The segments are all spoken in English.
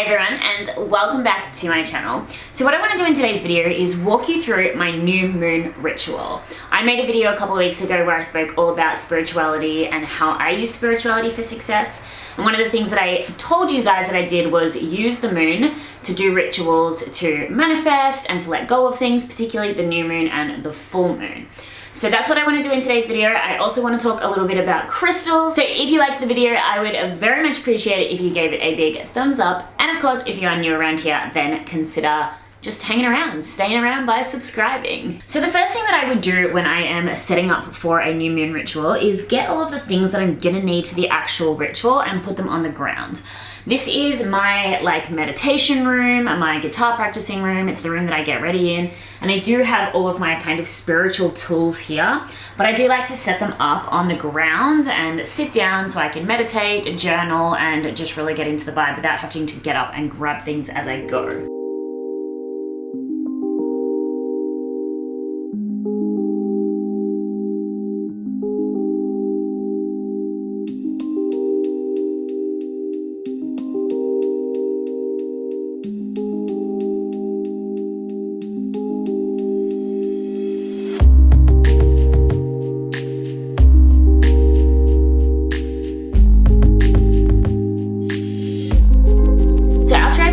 Hi everyone, and welcome back to my channel. So what I want to do in today's video is walk you through my new moon ritual. I made a video a couple of weeks ago where I spoke all about spirituality and how I use spirituality for success. And one of the things that I told you guys that I did was use the moon to do rituals to manifest and to let go of things, particularly the new moon and the full moon. So that's what I want to do in today's video. I also want to talk a little bit about crystals. So if you liked the video, I would very much appreciate it if you gave it a big thumbs up. And of course, if you are new around here, then consider just hanging around, staying around by subscribing. So the first thing that I would do when I am setting up for a new moon ritual is get all of the things that I'm gonna need for the actual ritual and put them on the ground. This is my meditation room, my guitar practicing room. It's the room that I get ready in. And I do have all of my kind of spiritual tools here, but I do like to set them up on the ground and sit down so I can meditate, journal, and just really get into the vibe without having to get up and grab things as I go.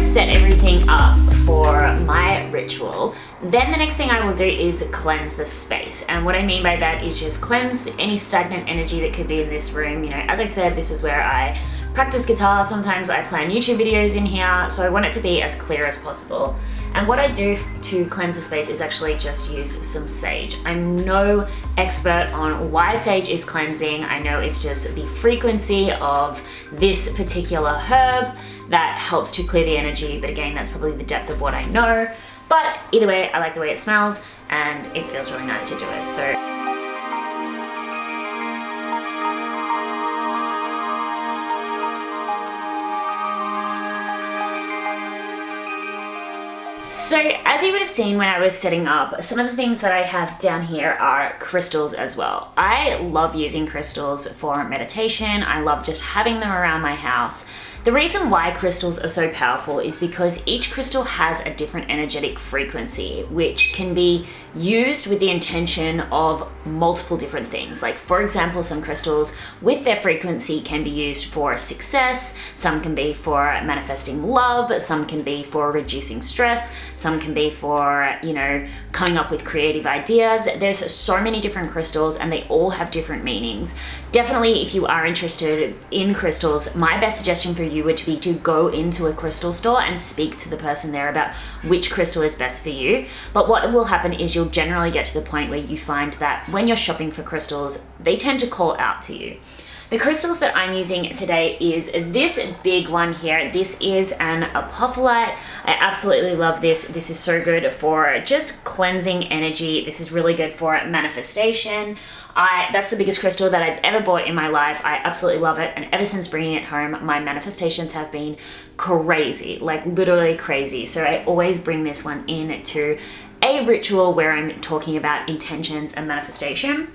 Set everything up for my ritual, then the next thing I will do is cleanse the space. And what I mean by that is just cleanse any stagnant energy that could be in this room. You know, as I said, this is where I practice guitar. Sometimes I plan YouTube videos in here, so I want it to be as clear as possible. And what I do to cleanse the space is actually just use some sage. I'm no expert on why sage is cleansing. I know it's just the frequency of this particular herb that helps to clear the energy, but again, that's probably the depth of what I know. But either way, I like the way it smells and it feels really nice to do it. So as you would have seen when I was setting up, some of the things that I have down here are crystals as well. I love using crystals for meditation. I love just having them around my house. The reason why crystals are so powerful is because each crystal has a different energetic frequency, which can be used with the intention of multiple different things. Like, for example, some crystals with their frequency can be used for success, some can be for manifesting love, some can be for reducing stress, some can be for, you know, coming up with creative ideas. There's so many different crystals and they all have different meanings. Definitely, if you are interested in crystals, my best suggestion for you would be to go into a crystal store and speak to the person there about which crystal is best for you. But what will happen is you'll generally get to the point where you find that when you're shopping for crystals, they tend to call out to you. The crystals that I'm using today is this big one here. This is an apophyllite. I absolutely love this. This is so good for just cleansing energy. This is really good for manifestation. That's the biggest crystal that I've ever bought in my life. I absolutely love it. And ever since bringing it home, my manifestations have been crazy, like literally crazy. So I always bring this one in to a ritual where I'm talking about intentions and manifestation.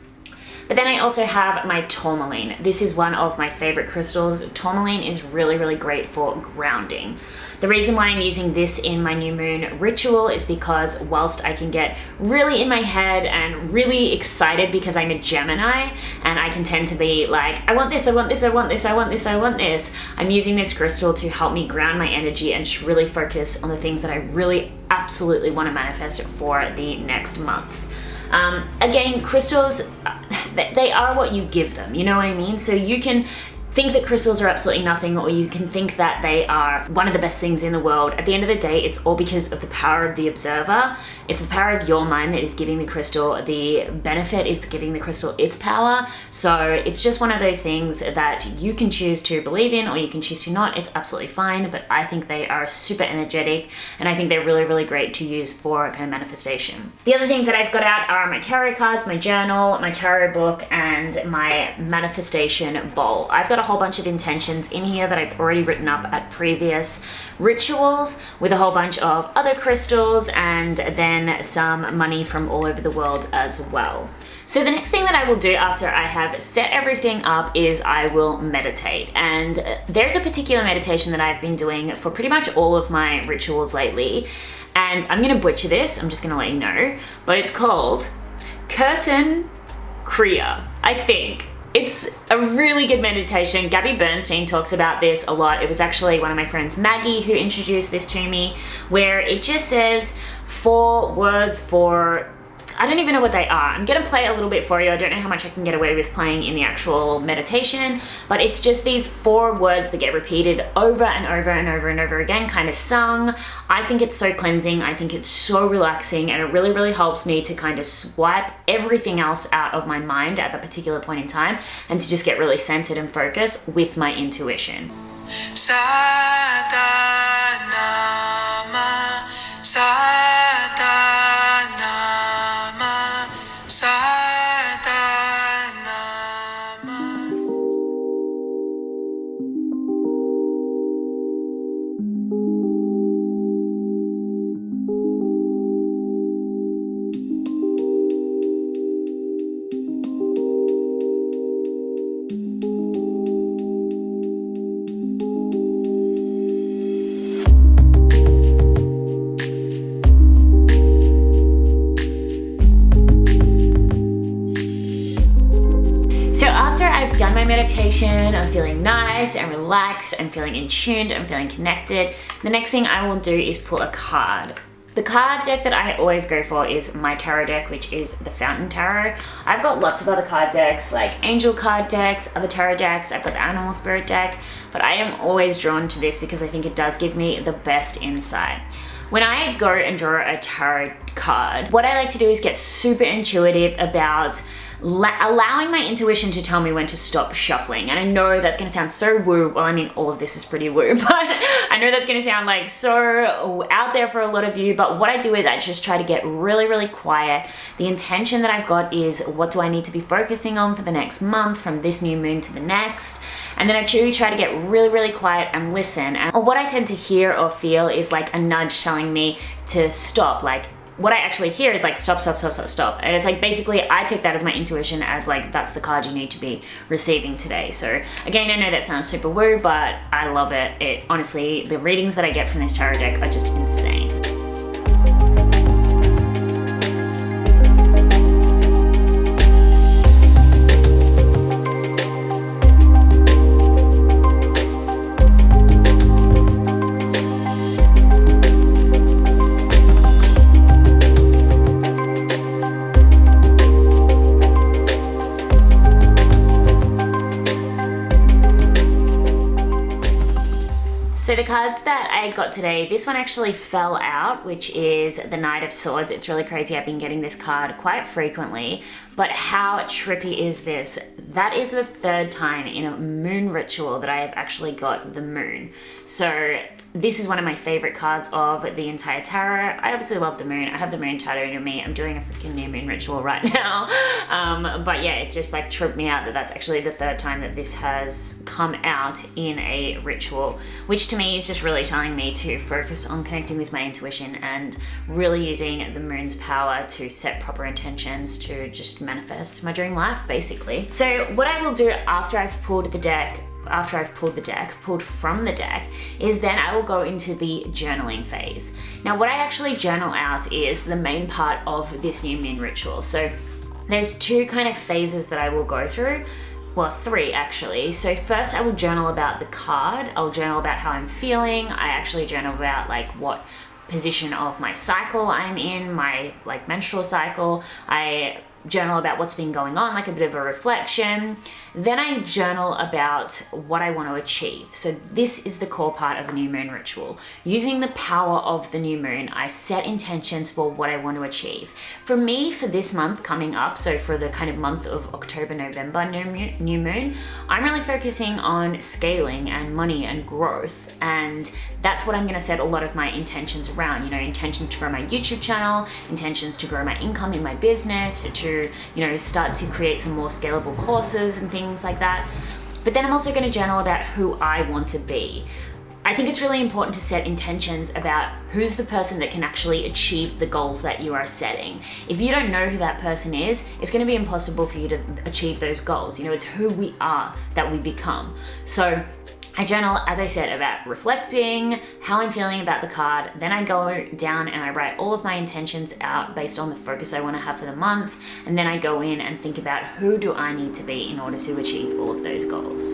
But then I also have my tourmaline. This is one of my favorite crystals. Tourmaline is really, really great for grounding. The reason why I'm using this in my new moon ritual is because whilst I can get really in my head and really excited because I'm a Gemini and I can tend to be like, I want this, I want this, I want this, I want this, I want this. I'm using this crystal to help me ground my energy and just really focus on the things that I really absolutely want to manifest for the next month. Again, crystals, they are what you give them, you know what I mean? So you can think that crystals are absolutely nothing, or you can think that they are one of the best things in the world. At the end of the day, it's all because of the power of the observer. It's the power of your mind that is giving the crystal the benefit, is giving the crystal its power. So it's just one of those things that you can choose to believe in or you can choose to not. It's absolutely fine, but I think they are super energetic and I think they're really, really great to use for kind of manifestation. The other things that I've got out are my tarot cards, my journal, my tarot book, and my manifestation bowl. I've got a a whole bunch of intentions in here that I've already written up at previous rituals with a whole bunch of other crystals and then some money from all over the world as well. So the next thing that I will do after I have set everything up is I will meditate. And there's a particular meditation that I've been doing for pretty much all of my rituals lately. And I'm gonna butcher this, I'm just gonna let you know, but it's called Curtain Kriya, I think. It's a really good meditation. Gabby Bernstein talks about this a lot. It was actually one of my friends, Maggie, who introduced this to me, where it just says 4 words for, I don't even know what they are. I'm gonna play it a little bit for you. I don't know how much I can get away with playing in the actual meditation, but it's just these 4 words that get repeated over and over and over and over again, kind of sung. I think it's so cleansing. I think it's so relaxing, and it really, really helps me to kind of swipe everything else out of my mind at that particular point in time and to just get really centered and focused with my intuition. Sadanama, Sadanama, Sadanama. Done my meditation, I'm feeling nice and relaxed, I'm feeling in tuned, I'm feeling connected. The next thing I will do is pull a card. The card deck that I always go for is my tarot deck, which is the Fountain Tarot. I've got lots of other card decks, like angel card decks, other tarot decks, I've got the animal spirit deck, but I am always drawn to this because I think it does give me the best insight. When I go and draw a tarot card, what I like to do is get super intuitive about allowing my intuition to tell me when to stop shuffling. And I know that's gonna sound so woo, well, I mean, all of this is pretty woo, but I know that's gonna sound like so out there for a lot of you, but what I do is I just try to get really, really quiet. The intention that I've got is, what do I need to be focusing on for the next month, from this new moon to the next? And then I truly try to get really, really quiet and listen. And what I tend to hear or feel is like a nudge telling me to stop, like, what I actually hear is like, stop, stop, stop, stop, stop. And it's like, basically, I take that as my intuition as like, that's the card you need to be receiving today. So again, I know that sounds super woo, but I love it. Honestly, the readings that I get from this tarot deck are just insane. So the cards that I got today, this one actually fell out, which is the Knight of Swords. It's really crazy. I've been getting this card quite frequently, but how trippy is this? That is the 3rd time in a moon ritual that I have actually got the moon. So this is one of my favorite cards of the entire tarot. I obviously love the moon. I have the moon tattooed on me. I'm doing a freaking new moon ritual right now. But yeah, it just like tripped me out that that's actually the 3rd time that this has come out in a ritual, which to me is just really telling me to focus on connecting with my intuition and really using the moon's power to set proper intentions to just manifest my dream life, basically. So what I will do after I've pulled the deck, pulled from the deck, is then I will go into the journaling phase. Now, what I actually journal out is the main part of this new moon ritual. So there's 2 kind of phases that I will go through. Well, 3 actually. So first I will journal about the card. I'll journal about how I'm feeling. I actually journal about like what position of my cycle I'm in, my like menstrual cycle. I journal about what's been going on, like a bit of a reflection. Then I journal about what I want to achieve. So this is the core part of a new moon ritual. Using the power of the new moon, I set intentions for what I want to achieve. For me, for this month coming up, so for the kind of month of October, November new moon, I'm really focusing on scaling and money and growth. And that's what I'm going to set a lot of my intentions around, you know, intentions to grow my YouTube channel, intentions to grow my income in my business, to, you know, start to create some more scalable courses and things like that. But then I'm also going to journal about who I want to be. I think it's really important to set intentions about who's the person that can actually achieve the goals that you are setting. If you don't know who that person is, it's going to be impossible for you to achieve those goals. You know, it's who we are that we become. So I journal, as I said, about reflecting, how I'm feeling about the card. Then I go down and I write all of my intentions out based on the focus I want to have for the month. And then I go in and think about who do I need to be in order to achieve all of those goals.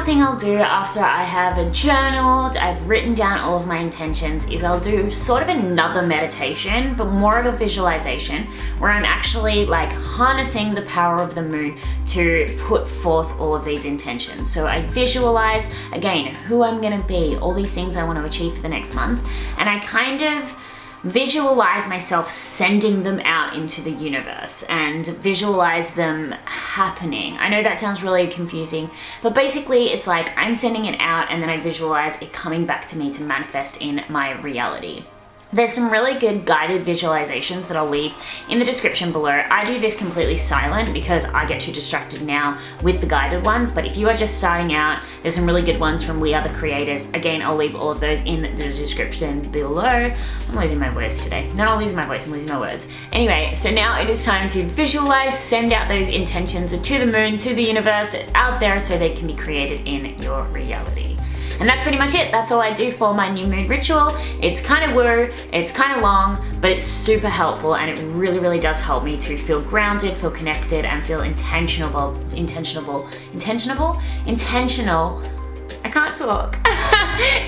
Thing I'll do after I have journaled, I've written down all of my intentions, is I'll do sort of another meditation, but more of a visualization, where I'm actually like harnessing the power of the moon to put forth all of these intentions. So I visualize, again, who I'm gonna be, all these things I want to achieve for the next month, and I kind of visualize myself sending them out into the universe and visualize them happening. I know that sounds really confusing, but basically it's like I'm sending it out and then I visualize it coming back to me to manifest in my reality. There's some really good guided visualizations that I'll leave in the description below. I do this completely silent because I get too distracted now with the guided ones, but if you are just starting out, there's some really good ones from We Are The Creators. Again, I'll leave all of those in the description below. I'm losing my voice today. No, I'm losing my voice, I'm losing my words. Anyway, so now it is time to visualize, send out those intentions to the moon, to the universe, out there so they can be created in your reality. And that's pretty much it. That's all I do for my new moon ritual. It's kind of woo, it's kind of long, but it's super helpful and it really, really does help me to feel grounded, feel connected, and feel intentional, I can't talk.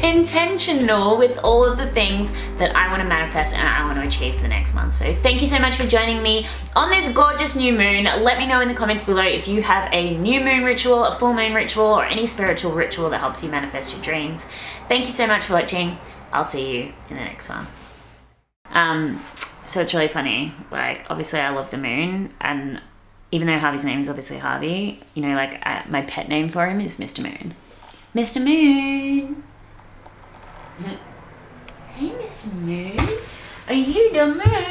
Intentional with all of the things that I want to manifest and I want to achieve for the next month. So thank you so much for joining me on this gorgeous new moon. Let me know in the comments below if you have a new moon ritual, a full moon ritual, or any spiritual ritual that helps you manifest your dreams. Thank you so much for watching. I'll see you in the next one. So it's really funny, like obviously I love the moon, and even though Harvey's name is obviously Harvey, you know, like my pet name for him is Mr. Moon. Mr. Moon. Hey, Mr. Moon. Are you the moon?